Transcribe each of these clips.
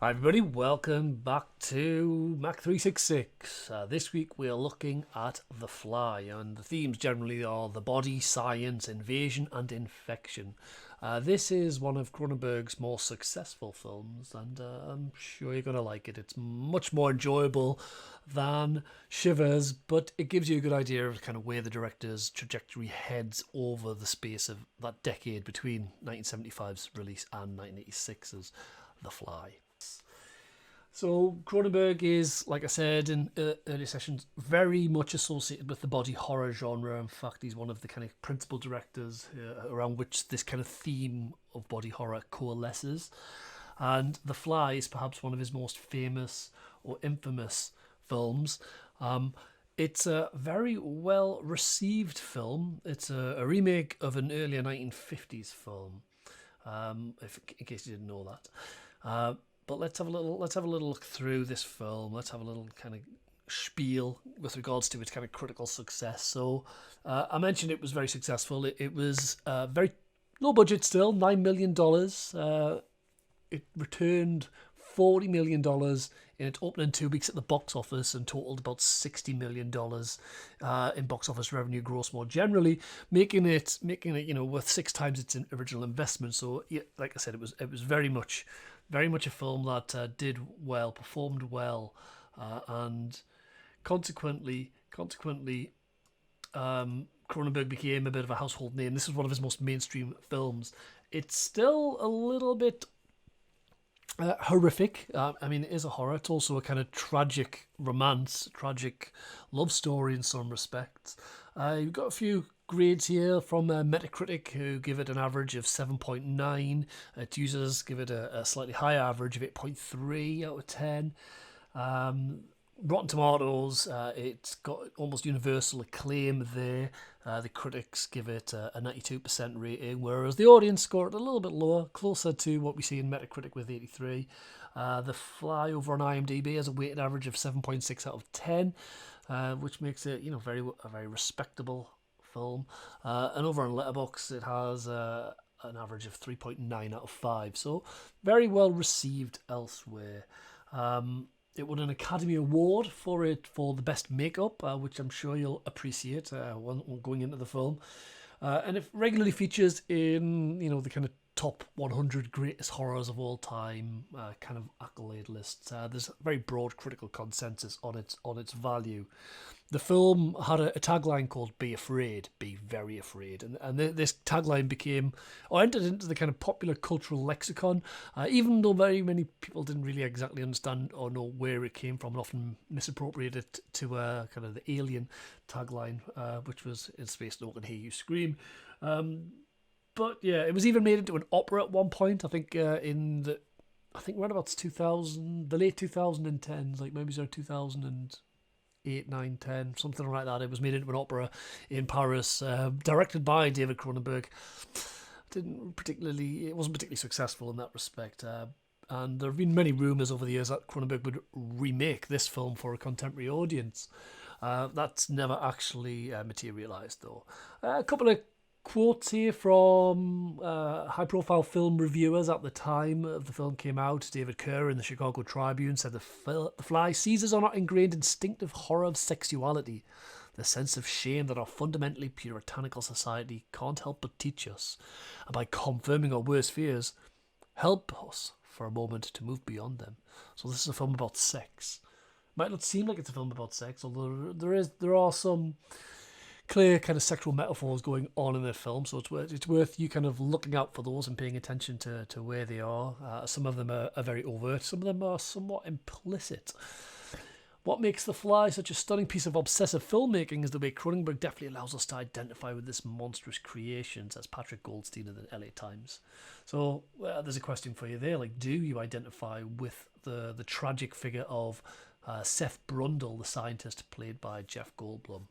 Hi everybody, welcome back to MAC366. This week we're looking at The Fly, and the themes generally are the body, science, invasion and infection. This is one of Cronenberg's more successful films, and I'm sure you're going to like it. It's much more enjoyable than Shivers, but it gives you a good idea of kind of where the director's trajectory heads over the space of that decade between 1975's release and 1986's The Fly. So Cronenberg is, like I said in earlier sessions, very much associated with the body horror genre. In fact, he's one of the kind of principal directors around which this kind of theme of body horror coalesces. And The Fly is perhaps one of his most famous or infamous films. It's a very well received film. It's a remake of an earlier 1950s film. In case you didn't know that. But let's have a little look through this film. Let's have a little kind of spiel with regards to its kind of critical success. So I mentioned it was very successful. It was very low budget still, $9 million. It returned $40 million in its opening 2 weeks at the box office and totaled about $60 million in box office revenue gross more generally, making it worth 6 times its original investment. So yeah, like I said, it was very much a film that did well, performed well, and consequently, Cronenberg became a bit of a household name. This is one of his most mainstream films. It's still a little bit horrific. I mean, it is a horror. It's also a kind of tragic romance, tragic love story in some respects. You've got a few grades here from Metacritic, who give it an average of 7.9. Its users give it a slightly higher average of 8.3 out of 10. Rotten Tomatoes, it's got almost universal acclaim there. The critics give it a 92% rating, whereas the audience scored a little bit lower, closer to what we see in Metacritic with 83. The Fly over on IMDb has a weighted average of 7.6 out of 10, which makes it a very respectable film. And over on Letterboxd, it has an average of 3.9 out of 5. So very well received elsewhere. It won an Academy Award for the best makeup, which I'm sure you'll appreciate going into the film. And it regularly features in the kind of top 100 greatest horrors of all time kind of accolade lists. There's a very broad critical consensus on its value. The film had a tagline called "Be Afraid, Be Very Afraid," and this tagline entered into the kind of popular cultural lexicon, even though very many people didn't really exactly understand or know where it came from, and often misappropriated it to kind of the Alien tagline, which was "In space, no one can hear you scream." But yeah, it was even made into an opera at one point. I think around about 2000, the late 2010s, like maybe 2008, 9, 10, something like that. It was made into an opera in Paris, directed by David Cronenberg. It wasn't particularly successful in that respect. And there have been many rumours over the years that Cronenberg would remake this film for a contemporary audience. That's never actually materialised, though. A couple of quotes here from high-profile film reviewers at the time the film came out. David Kerr in the Chicago Tribune said, The Fly seizes on our ingrained instinctive horror of sexuality, the sense of shame that our fundamentally puritanical society can't help but teach us, and by confirming our worst fears, help us for a moment to move beyond them. So this is a film about sex. Might not seem like it's a film about sex, although there are some clear kind of sexual metaphors going on in the film, so it's worth you kind of looking out for those and paying attention to where they are. Some of them are very overt, some of them are somewhat implicit. What makes The Fly such a stunning piece of obsessive filmmaking is the way Cronenberg definitely allows us to identify with this monstrous creation, says Patrick Goldstein in the LA Times. So there's a question for you there, like, do you identify with the tragic figure of Seth Brundle, the scientist played by Jeff Goldblum?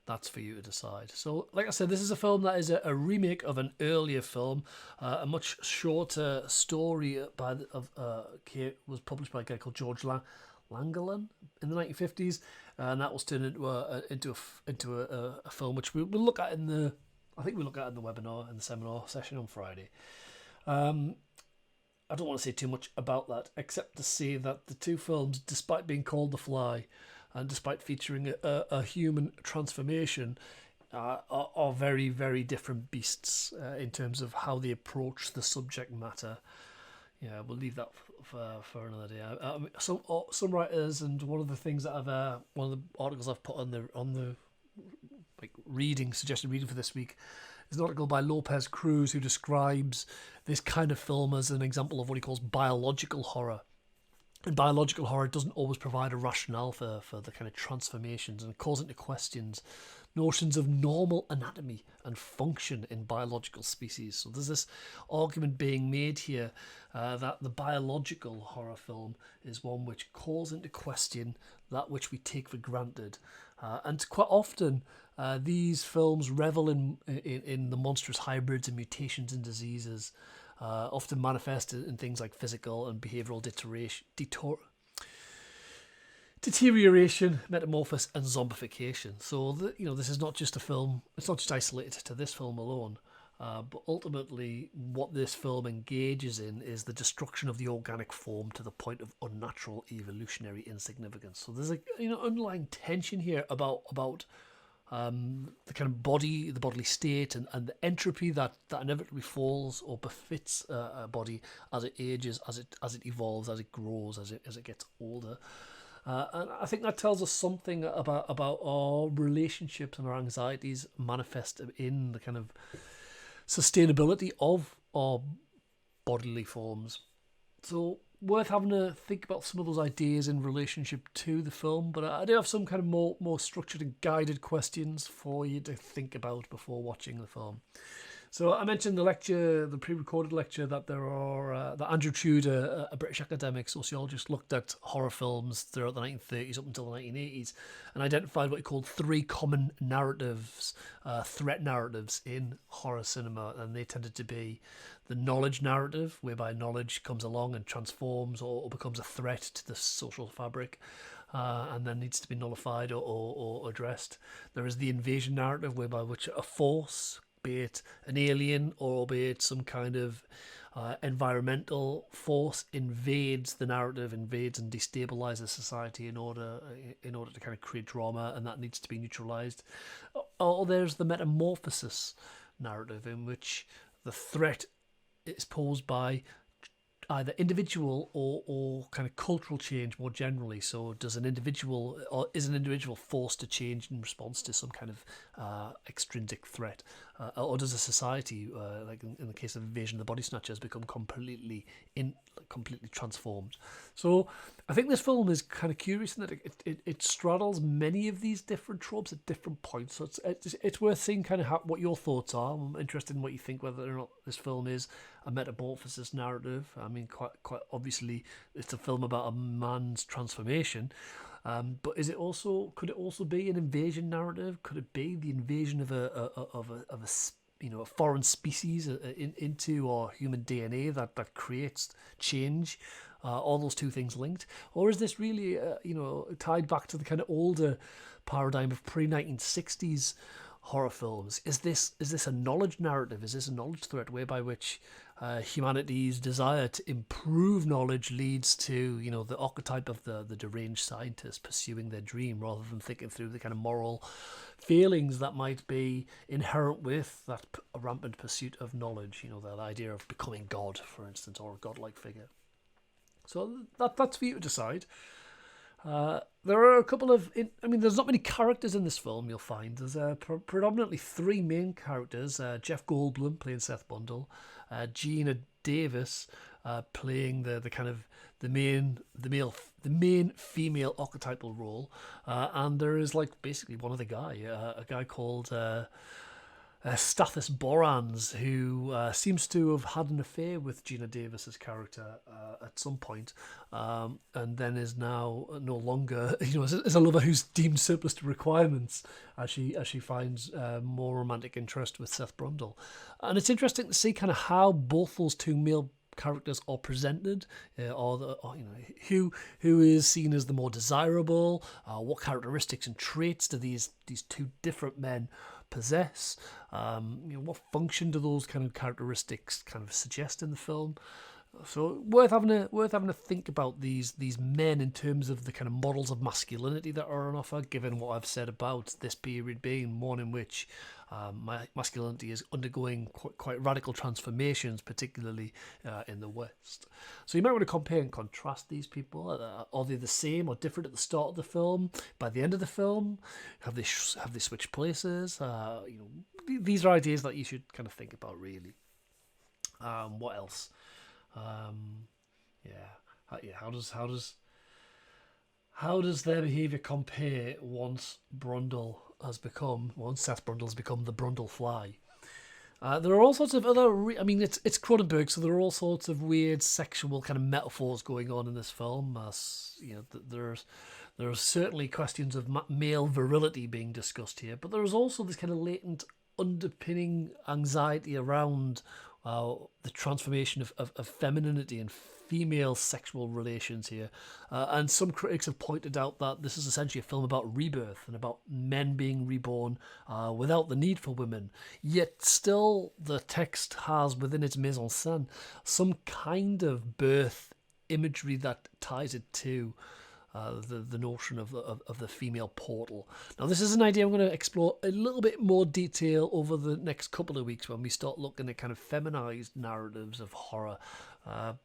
That's for you to decide. So, like I said, this is a film that is a remake of an earlier film, a much shorter story was published by a guy called George Langeland in the 1950s, and that was turned into a film which we'll look at in the webinar, in the seminar session on Friday. I don't want to say too much about that, except to say that the two films, despite being called The Fly, and despite featuring a human transformation, are very, very different beasts in terms of how they approach the subject matter. Yeah, we'll leave that for another day. Some writers, and one of the things that one of the articles I've put on the like suggested reading for this week is an article by Lopez Cruz, who describes this kind of film as an example of what he calls biological horror. And biological horror doesn't always provide a rationale for the kind of transformations, and calls into questions notions of normal anatomy and function in biological species. So there's this argument being made here that the biological horror film is one which calls into question that which we take for granted. And quite often, these films revel in the monstrous hybrids and mutations and diseases, often manifested in things like physical and behavioural deterioration, metamorphosis, and zombification. So, this is not just a film. It's not just isolated to this film alone. But ultimately, what this film engages in is the destruction of the organic form to the point of unnatural evolutionary insignificance. So there's underlying tension here about the kind of the bodily state, and the entropy that inevitably falls or befits a body as it ages, as it evolves, as it grows, as it gets older. And I think that tells us something about our relationships and our anxieties manifest in the kind of sustainability of our bodily forms. So worth having to think about some of those ideas in relationship to the film, but I do have some kind of more structured and guided questions for you to think about before watching the film. So I mentioned the pre-recorded lecture, that that Andrew Tudor, a British academic sociologist, looked at horror films throughout the 1930s up until the 1980s and identified what he called three common narratives, threat narratives in horror cinema, and they tended to be the knowledge narrative, whereby knowledge comes along and transforms or becomes a threat to the social fabric, and then needs to be nullified or addressed. There is the invasion narrative, whereby which a force, be it an alien or be it some kind of environmental force, invades the narrative, invades and destabilizes society in order to kind of create drama, and that needs to be neutralized. Or there's the metamorphosis narrative, in which the threat is posed by either individual or kind of cultural change more generally. So is an individual forced to change in response to some kind of extrinsic threat, or does a society, like in the case of Invasion of the Body Snatchers, become completely transformed? So I think this film is kind of curious in that it straddles many of these different tropes at different points. So it's worth seeing kind of what your thoughts are. I'm interested in what you think, whether or not this film is a metamorphosis narrative. I mean, quite obviously, it's a film about a man's transformation. But could it also be an invasion narrative? Could it be the invasion of a foreign species into our human DNA that creates change? All those two things linked, or is this really tied back to the kind of older paradigm of pre-1960s horror films? Is this a knowledge narrative? Is this a knowledge threat whereby which humanity's desire to improve knowledge leads to the archetype of the deranged scientist pursuing their dream rather than thinking through the kind of moral failings that might be inherent with that rampant pursuit of knowledge? The idea of becoming God, for instance, or a godlike figure. So that's for you to decide. There are a couple of... there's not many characters in this film, you'll find. There's predominantly three main characters. Jeff Goldblum playing Seth Bundle. Gina Davis playing the main female archetypal role. And there is basically one other guy, a guy called... Stathis Borans, who seems to have had an affair with Gina Davis's character at some point, and then is now no longer, is a lover who's deemed surplus to requirements as she finds more romantic interest with Seth Brundle. And it's interesting to see kind of how both those two male characters are presented, who is seen as the more desirable, what characteristics and traits do these two different men possess, what function do those kind of characteristics kind of suggest in the film. So worth having a think about these men in terms of the kind of models of masculinity that are on offer. Given what I've said about this period being one in which my masculinity is undergoing quite radical transformations, particularly in the West. So you might want to compare and contrast these people. Are they the same or different at the start of the film? By the end of the film, have they switched places? These are ideas that you should kind of think about, really. What else? Um, yeah, yeah. How does their behaviour compare once Seth Brundle has become the Brundle Fly? There are all sorts of other. I mean, it's Cronenberg, so there are all sorts of weird sexual kind of metaphors going on in this film. There are certainly questions of male virility being discussed here, but there is also this kind of latent underpinning anxiety around the transformation of femininity and female sexual relations here. And some critics have pointed out that this is essentially a film about rebirth and about men being reborn without the need for women. Yet still, the text has within its mise en scène some kind of birth imagery that ties it to the notion of the female portal. Now, this is an idea I'm going to explore a little bit more detail over the next couple of weeks when we start looking at kind of feminized narratives of horror.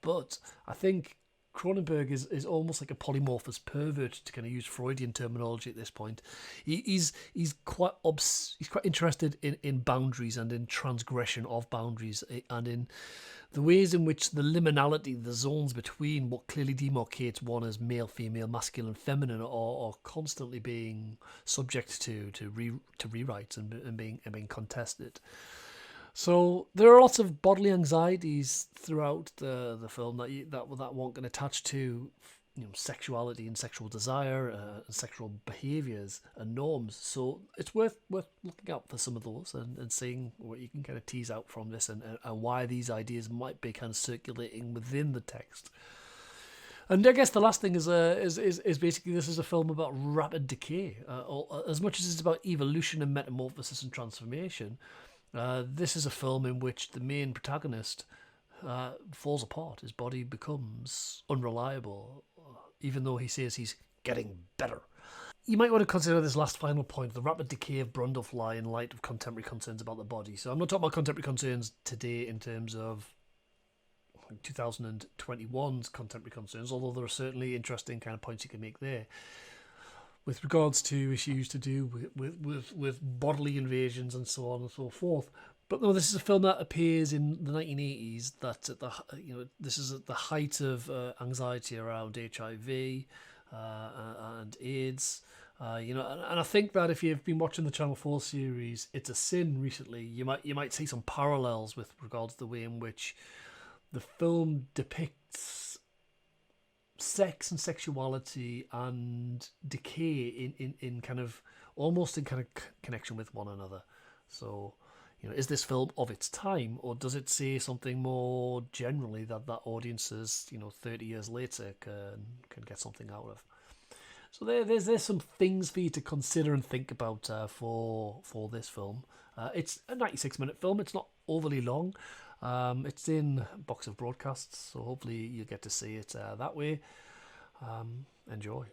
But I think Cronenberg is almost like a polymorphous pervert, to kind of use Freudian terminology at this point. He's quite he's quite interested in boundaries and in transgression of boundaries and in the ways in which the liminality, the zones between what clearly demarcates one as male, female, masculine, feminine, are constantly being subject to rewrites and being contested. So there are lots of bodily anxieties throughout the film that one can attach to sexuality and sexual desire and sexual behaviours and norms. So it's worth looking out for some of those and seeing what you can kind of tease out from this and why these ideas might be kind of circulating within the text. And I guess the last thing is basically this is a film about rapid decay. As much as it's about evolution and metamorphosis and transformation, this is a film in which the main protagonist falls apart. His body becomes unreliable, even though he says he's getting better. You might want to consider this last final point, the rapid decay of Brundlefly, in light of contemporary concerns about the body. So I'm not talking about contemporary concerns today in terms of 2021's contemporary concerns, although there are certainly interesting kind of points you can make there. With regards to issues to do with bodily invasions and so on and so forth. But no, this is a film that appears in the 1980s. That this is at the height of anxiety around HIV and AIDS. And I think that if you've been watching the Channel 4 series It's a Sin recently, you might see some parallels with regards to the way in which the film depicts sex and sexuality and decay in kind of almost in kind of connection with one another. So, is this film of its time, or does it say something more generally that audiences, 30 years later can get something out of? So there's some things for you to consider and think about for this film. It's a 96-minute film. It's not overly long. It's in a box of broadcasts, so hopefully you get to see it that way. Enjoy.